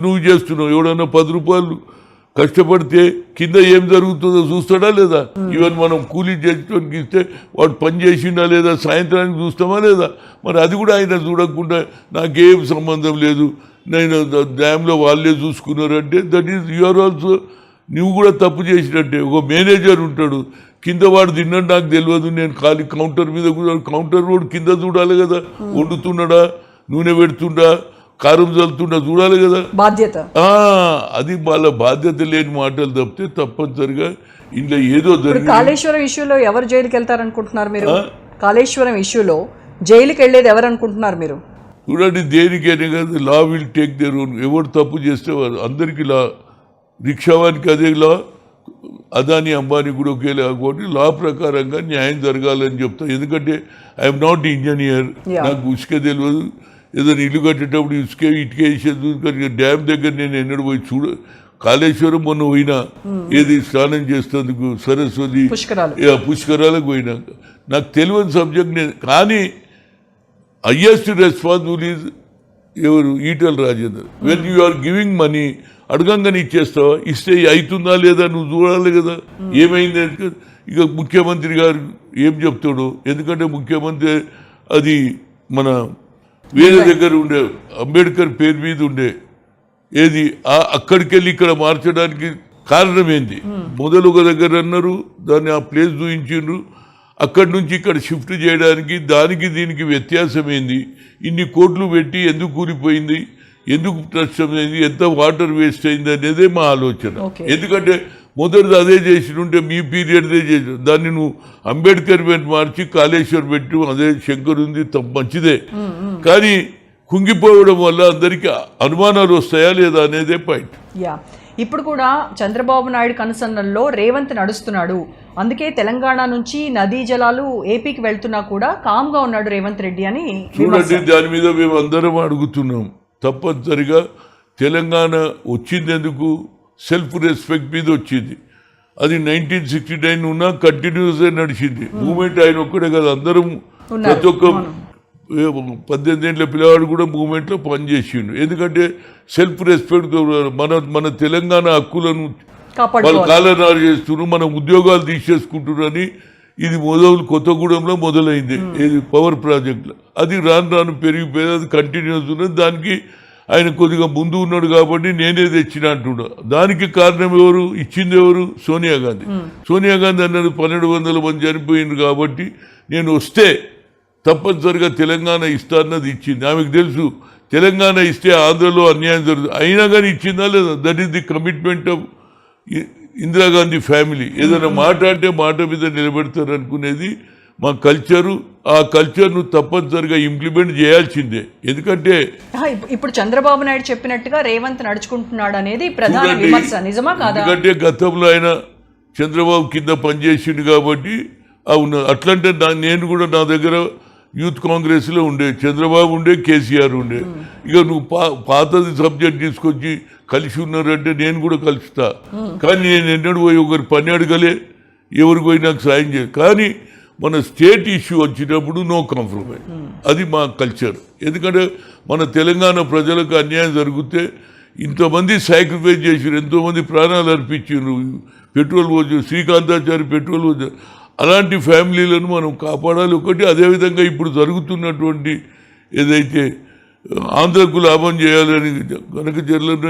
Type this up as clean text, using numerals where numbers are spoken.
నువ్వు చేస్తున్నావు. ఎవడన్నా 10 రూపాయలు కష్టపడితే కింద ఏం జరుగుతుందో చూస్తాడా లేదా? ఈవెన్ మనం కూలీ చేసుకోనికి ఇస్తే వాడు పని చేసిండా లేదా, సాయంత్రానికి చూస్తామా లేదా? మరి అది కూడా ఆయన చూడకుండా నాకేం సంబంధం లేదు, నేను డ్యామ్లో వాళ్ళే చూసుకున్నారంటే దట్ ఈస్ యూఆర్ ఆల్సో, నువ్వు కూడా తప్పు చేసినట్టే. ఒక మేనేజర్ ఉంటాడు, కింద వాడు తిన్నాడు నాకు తెలియదు, నేను ఖాళీ కౌంటర్ మీద కూడా, కౌంటర్ రోడ్ కింద చూడాలి కదా, వండుతున్నాడా, నూనె పెడుతుండా, కారం చల్లుతుండా చూడాలి కదా, బాధ్యత. అది వాళ్ళ బాధ్యత లేని మాటలు తప్పితే తప్పనిసరిగా ఇంట్లో ఏదో జరిగింది. కాళేశ్వరం ఇష్యూలో ఎవరు జైలుకి వెళ్తారనుకుంటున్నారు మీరు? కాళేశ్వరం ఇష్యూలో జైలుకి వెళ్ళేది ఎవరు అనుకుంటున్నారు మీరు? చూడండి, దేనికైనా కదా law will take their own. ఎవరు తప్పు చేస్తే వారు అందరికీ లా, రిక్షావానికి అదే లా, అదాని అంబానీ కూడా ఒకేలా, కాబట్టి లా ప్రకారంగా న్యాయం జరగాలని చెప్తా. ఎందుకంటే ఐఎమ్ నాట్ ఇంజనీర్, నాకు ఉసుక తెలియదు. ఏదైనా ఇల్లు కట్టేటప్పుడు ఇటుకే వేసేది. డ్యామ్ దగ్గర నేను ఎన్నడూ పోయి కాళేశ్వరం మొన్న పోయినా, ఏది స్నానం చేసేందుకు సరస్వతి పుష్కరాలకు పోయినా. నాకు తెలియని సబ్జెక్ట్ నేను, కానీ హయ్యెస్ట్ రెస్పాన్సిబుల్ ఈజ్ ఎవరు? Etela Rajender. When you are giving money, అడగంగానే ఇచ్చేస్తావా? ఇస్తే అవుతుందా లేదా నువ్వు చూడాలి కదా, ఏమైంది. ఇక ముఖ్యమంత్రి గారు ఏం చెప్తాడు? ఎందుకంటే ముఖ్యమంత్రి అది మన వేరే దగ్గర ఉండే, అంబేద్కర్ పేరు మీద ఉండే, ఏది అక్కడికి వెళ్ళి ఇక్కడ మార్చడానికి కారణం ఏంది? మొదలు ఒక దగ్గర అన్నారు, దాన్ని ఆ ప్లేస్ చూపించిండ్రు, అక్కడి నుంచి ఇక్కడ షిఫ్ట్ చేయడానికి దానికి దీనికి వ్యత్యాసం ఏంది? ఇన్ని కోట్లు పెట్టి ఎందుకు కూలిపోయింది, ఎందుకు నష్టమైంది, ఎంత వాటర్ వేస్ట్ అయింది అనేదే మా ఆలోచన. ఎందుకంటే మొదటిది అదే చేసినుంటే మీ పీరియడ్దే చేసి దాన్ని నువ్వు అంబేద్కర్ పెట్టి మార్చి కాళేశ్వర్ పెట్టు, అదే శంకర్ ఉంది, మంచిదే. కానీ కుంగిపోవడం వల్ల అందరికీ అనుమానాలు వస్తాయా లేదా అనేదే పాయింట్. ఇప్పుడు కూడా చంద్రబాబు నాయుడు కనుసన్నల్లో రేవంత్ నడుస్తున్నాడు, అందుకే తెలంగాణ నుంచి నదీ జలాలు ఏపీకి వెళ్తున్నా కూడా కామ్గా ఉన్నాడు రేవంత్ రెడ్డి అని చూడండి. దాని మీద మేము అందరం అడుగుతున్నాం. తప్పనిసరిగా తెలంగాణ వచ్చింది ఎందుకు? సెల్ఫ్ రెస్పెక్ట్ మీద వచ్చింది. అది 1969 ఉన్నా కంటిన్యూస్గా నడిచింది మూమెంట్. ఆయన ఒక్కడే కదా, అందరం ప్రతి ఒక్క 18 ఏళ్ళ పిల్లవాడు కూడా మూమెంట్లో పనిచేసిండు. ఎందుకంటే సెల్ఫ్ రెస్పెక్ట్, మన తెలంగాణ హక్కులను వాళ్ళు కాలనాలు చేస్తున్నారు, మన ఉద్యోగాలు తీసేసుకుంటున్నారని. ఇది కొత్తగూడెంలో మొదలైంది, ఇది పవర్ ప్రాజెక్టులో. అది రాను రాను పెరిగిపోయింది, అది కంటిన్యూస్ ఉన్నది. దానికి ఆయన కొద్దిగా ముందు ఉన్నాడు కాబట్టి నేనే తెచ్చిన అంటున్నా. దానికి కారణం ఎవరు? ఇచ్చింది ఎవరు? సోనియా గాంధీ. సోనియా గాంధీ అన్నది 1200 మంది చనిపోయింది కాబట్టి నేను వస్తే తప్పనిసరిగా తెలంగాణ ఇస్తా అన్నది ఇచ్చింది. ఆమెకు తెలుసు తెలంగాణ ఇస్తే ఆంధ్రలో అన్యాయం జరుగుతుంది, అయినా కానీ ఇచ్చిందా లేదా? That is the commitment of Indira Gandhi family. ఏదైనా మాట అంటే మాట మీద నిలబెడతారు అనుకునేది మా కల్చరు. ఆ కల్చర్ను తప్పనిసరిగా ఇంప్లిమెంట్ చేయాల్సిందే. ఎందుకంటే ఇప్పుడు చంద్రబాబు నాయుడు చెప్పినట్టుగా రేవంత్ నడుచుకుంటున్నాడు అనేది ప్రధాన విమర్శ, నిజమా కాదా? ఎందుకంటే గతంలో ఆయన చంద్రబాబు కింద పనిచేసిండు కాబట్టి అవును. అట్లంటే నేను కూడా నా దగ్గర యూత్ కాంగ్రెస్లో ఉండే చంద్రబాబు ఉండే, కేసీఆర్ ఉండే. ఇక నువ్వు పాతది సబ్జెక్ట్ తీసుకొచ్చి కలిసి ఉన్నారంటే నేను కూడా కలుస్తా. కానీ నేను ఎన్నడూ పోయి ఒకరి పని అడగలే, ఎవరికి పోయి నాకు సాయం చేయదు. కానీ మన స్టేట్ ఇష్యూ వచ్చినప్పుడు నో కాంప్రమైజ్, అది మా కల్చర్. ఎందుకంటే మన తెలంగాణ ప్రజలకు అన్యాయం జరిగితే ఇంతమంది సాక్రిఫైస్ చేసారు, ఎంతోమంది ప్రాణాలు అర్పించారు, పెట్రోల్ పోసి శ్రీకాంతాచారి పెట్రోల్ పోసి, అలాంటి ఫ్యామిలీలను మనం కాపాడాలి ఒకటి. అదేవిధంగా ఇప్పుడు జరుగుతున్నటువంటి ఏదైతే ఆంధ్రకు లాభం చేయాలని కనకచర్లను